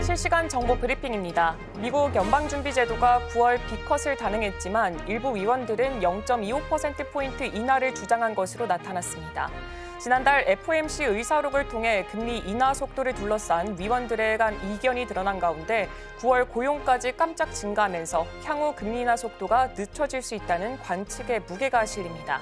실시간 정보 브리핑입니다. 미국 연방준비제도가 9월 B컷을 단행했지만 일부 위원들은 0.25%포인트 인하를 주장한 것으로 나타났습니다. 지난달 FOMC 의사록을 통해 금리 인하 속도를 둘러싼 위원들의 간 이견이 드러난 가운데 9월 고용까지 깜짝 증가하면서 향후 금리 인하 속도가 늦춰질 수 있다는 관측의 무게가 실립니다.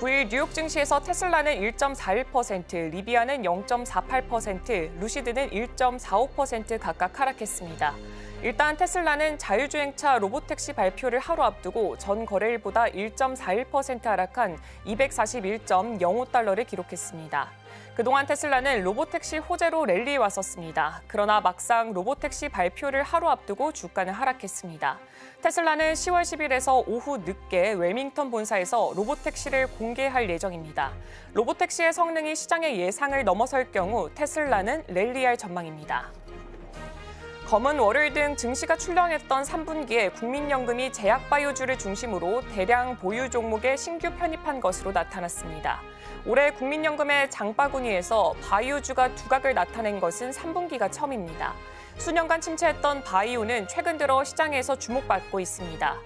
9일 뉴욕 증시에서 테슬라는 1.41%, 리비아는 0.48%, 루시드는 1.45% 각각 하락했습니다. 일단 테슬라는 자율주행차 로보택시 발표를 하루 앞두고 전 거래일보다 1.41% 하락한 241.05달러를 기록했습니다. 그동안 테슬라는 로보택시 호재로 랠리에 왔었습니다. 그러나 막상 로보택시 발표를 하루 앞두고 주가는 하락했습니다. 테슬라는 10월 10일에서 오후 늦게 웰밍턴 본사에서 로보택시를 공개할 예정입니다. 로보택시의 성능이 시장의 예상을 넘어설 경우 테슬라는 랠리할 전망입니다. 검은 월요일 등 증시가 출렁했던 3분기에 국민연금이 제약바이오주를 중심으로 대량 보유 종목에 신규 편입한 것으로 나타났습니다. 올해 국민연금의 장바구니에서 바이오주가 두각을 나타낸 것은 3분기가 처음입니다. 수년간 침체했던 바이오는 최근 들어 시장에서 주목받고 있습니다.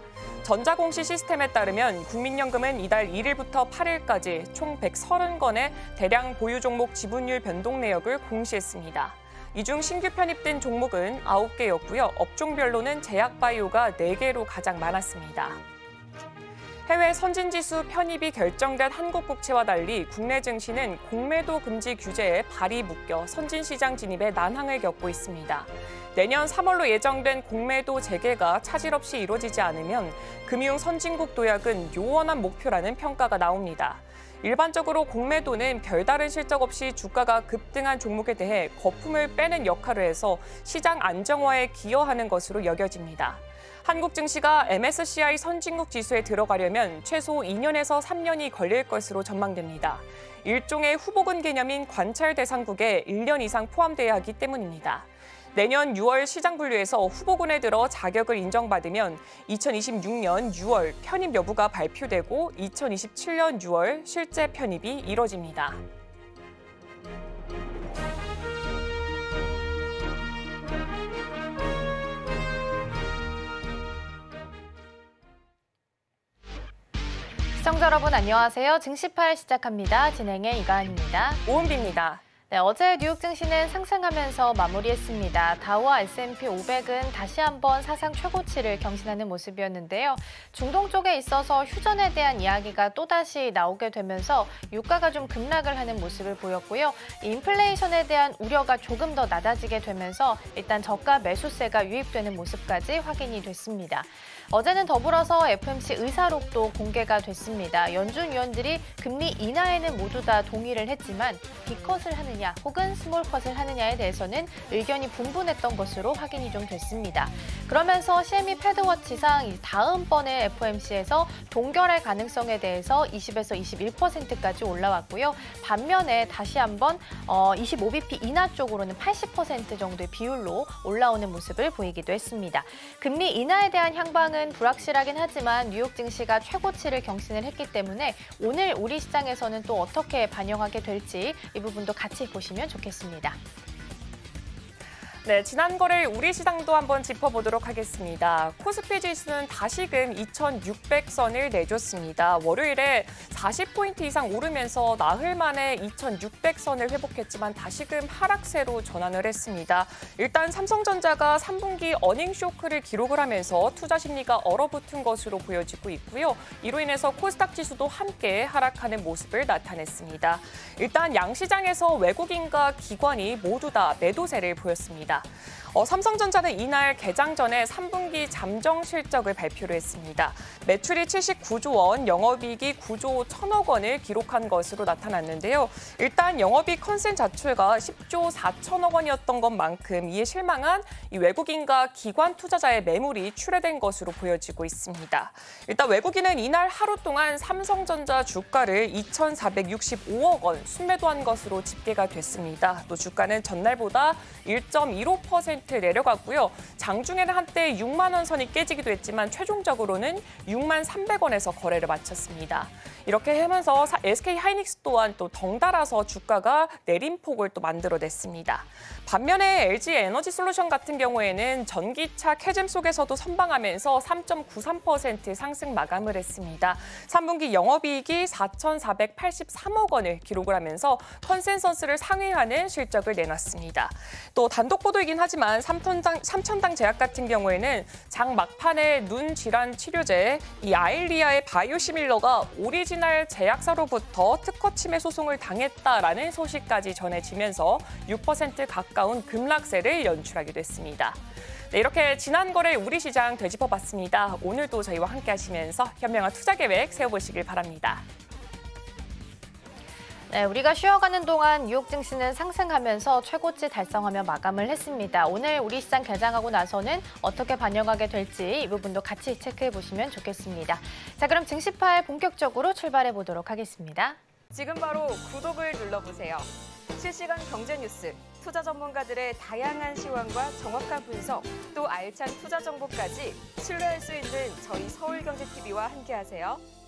전자공시 시스템에 따르면 국민연금은 이달 1일부터 8일까지 총 130건의 대량 보유 종목 지분율 변동 내역을 공시했습니다. 이 중 신규 편입된 종목은 9개였고요. 업종별로는 제약바이오가 4개로 가장 많았습니다. 해외 선진지수 편입이 결정된 한국 국채와 달리 국내 증시는 공매도 금지 규제에 발이 묶여 선진시장 진입에 난항을 겪고 있습니다. 내년 3월로 예정된 공매도 재개가 차질 없이 이루어지지 않으면 금융 선진국 도약은 요원한 목표라는 평가가 나옵니다. 일반적으로 공매도는 별다른 실적 없이 주가가 급등한 종목에 대해 거품을 빼는 역할을 해서 시장 안정화에 기여하는 것으로 여겨집니다. 한국 증시가 MSCI 선진국 지수에 들어가려면 최소 2년에서 3년이 걸릴 것으로 전망됩니다. 일종의 후보군 개념인 관찰 대상국에 1년 이상 포함돼야 하기 때문입니다. 내년 6월 시장 분류에서 후보군에 들어 자격을 인정받으면 2026년 6월 편입 여부가 발표되고 2027년 6월 실제 편입이 이뤄집니다. 시청자 여러분 안녕하세요. 증시팔 시작합니다. 진행의 이가은입니다. 오은비입니다. 네, 어제 뉴욕 증시는 상승하면서 마무리했습니다. 다우와 S&P 500은 다시 한번 사상 최고치를 경신하는 모습이었는데요. 중동 쪽에 있어서 휴전에 대한 이야기가 또다시 나오게 되면서 유가가 좀 급락을 하는 모습을 보였고요. 인플레이션에 대한 우려가 조금 더 낮아지게 되면서 일단 저가 매수세가 유입되는 모습까지 확인이 됐습니다. 어제는 더불어서 FOMC 의사록도 공개가 됐습니다. 연준 위원들이 금리 인하에는 모두 다 동의를 했지만 B컷을 하느냐 혹은 스몰컷을 하느냐에 대해서는 의견이 분분했던 것으로 확인이 좀 됐습니다. 그러면서 CME 패드워치상 다음번에 FOMC에서 동결할 가능성에 대해서 20에서 21%까지 올라왔고요. 반면에 다시 한번 25bp 인하 쪽으로는 80% 정도의 비율로 올라오는 모습을 보이기도 했습니다. 금리 인하에 대한 향방은 불확실하긴 하지만 뉴욕 증시가 최고치를 경신을 했기 때문에 오늘 우리 시장에서는 또 어떻게 반영하게 될지 이 부분도 같이 보시면 좋겠습니다. 네, 지난 거래일 우리 시장도 한번 짚어보도록 하겠습니다. 코스피 지수는 다시금 2,600선을 내줬습니다. 월요일에 40포인트 이상 오르면서 나흘 만에 2,600선을 회복했지만 다시금 하락세로 전환을 했습니다. 일단 삼성전자가 3분기 어닝 쇼크를 기록을 하면서 투자 심리가 얼어붙은 것으로 보여지고 있고요. 이로 인해서 코스닥 지수도 함께 하락하는 모습을 나타냈습니다. 일단 양시장에서 외국인과 기관이 모두 다 매도세를 보였습니다. 삼성전자는 이날 개장 전에 3분기 잠정 실적을 발표를 했습니다. 매출이 79조 원, 영업이익이 9조 1천억 원을 기록한 것으로 나타났는데요. 일단 영업이익 컨센 자체가 10조 4천억 원이었던 것만큼 이에 실망한 이 외국인과 기관 투자자의 매물이 출회된 것으로 보여지고 있습니다. 일단 외국인은 이날 하루 동안 삼성전자 주가를 2,465억 원 순매도한 것으로 집계가 됐습니다. 또 주가는 전날보다 1.2% 0.15% 내려갔고요. 장중에는 한때 6만 원 선이 깨지기도 했지만 최종적으로는 6만 300원에서 거래를 마쳤습니다. 이렇게 하면서 SK 하이닉스 또한 또 덩달아서 주가가 내림폭을 또 만들어냈습니다. 반면에 LG 에너지 솔루션 같은 경우에는 전기차 캐즘 속에서도 선방하면서 3.93% 상승 마감을 했습니다. 3분기 영업이익이 4,483억 원을 기록을 하면서 컨센서스를 상회하는 실적을 내놨습니다. 또 단독 보도이긴 하지만 삼천당 제약 같은 경우에는 장 막판에 눈 질환 치료제 이 아일리아의 바이오시밀러가 오리지널 제약사로부터 특허 침해 소송을 당했다라는 소식까지 전해지면서 6% 가까운 급락세를 연출하기도 했습니다. 네, 이렇게 지난 거래 우리 시장 되짚어봤습니다. 오늘도 저희와 함께 하시면서 현명한 투자 계획 세워보시길 바랍니다. 네, 우리가 쉬어가는 동안 뉴욕 증시는 상승하면서 최고치 달성하며 마감을 했습니다. 오늘 우리 시장 개장하고 나서는 어떻게 반영하게 될지 이 부분도 같이 체크해 보시면 좋겠습니다. 자, 그럼 증시파에 본격적으로 출발해 보도록 하겠습니다. 지금 바로 구독을 눌러보세요. 실시간 경제 뉴스, 투자 전문가들의 다양한 시황과 정확한 분석, 또 알찬 투자 정보까지 신뢰할 수 있는 저희 서울경제TV와 함께하세요.